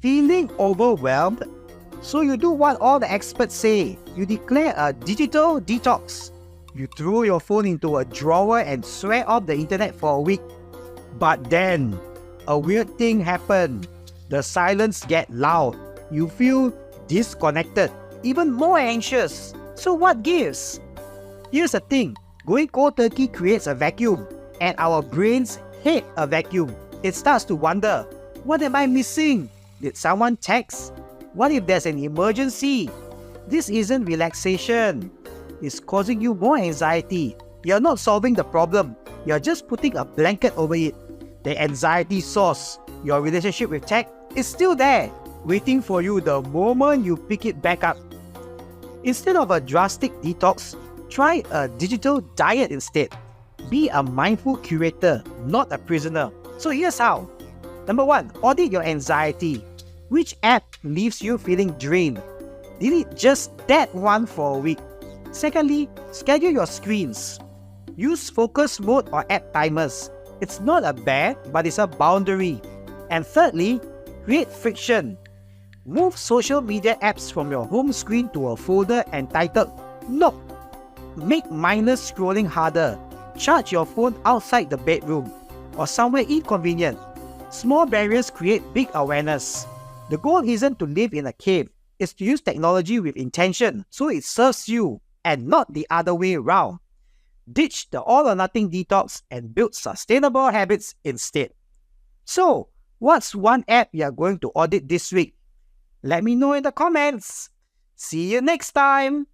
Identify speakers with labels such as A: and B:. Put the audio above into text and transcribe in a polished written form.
A: Feeling overwhelmed? So you do what all the experts say. You declare a digital detox. You throw your phone into a drawer and swear off the internet for a week. But then, a weird thing happened. The silence gets loud. You feel disconnected, even more anxious. So what gives? Here's the thing. Going cold turkey creates a vacuum, and our brains hate a vacuum. It starts to wonder, what am I missing? Did someone text? What if there's an emergency? This isn't relaxation. It's causing you more anxiety. You're not solving the problem. You're just putting a blanket over it. The anxiety source, your relationship with tech, is still there, waiting for you the moment you pick it back up. Instead of a drastic detox, try a digital diet instead. Be a mindful curator, not a prisoner. So here's how. Number 1, audit your anxiety. Which app leaves you feeling drained? Delete just that one for a week. Secondly, schedule your screens. Use focus mode or app timers. It's not a ban, but it's a boundary. And thirdly, create friction. Move social media apps from your home screen to a folder entitled Nope. Make mindless scrolling harder. Charge your phone outside the bedroom or somewhere inconvenient. Small barriers create big awareness. The goal isn't to live in a cave. It's to use technology with intention so it serves you and not the other way around. Ditch the all-or-nothing detox and build sustainable habits instead. So, what's one app you're going to audit this week? Let me know in the comments. See you next time!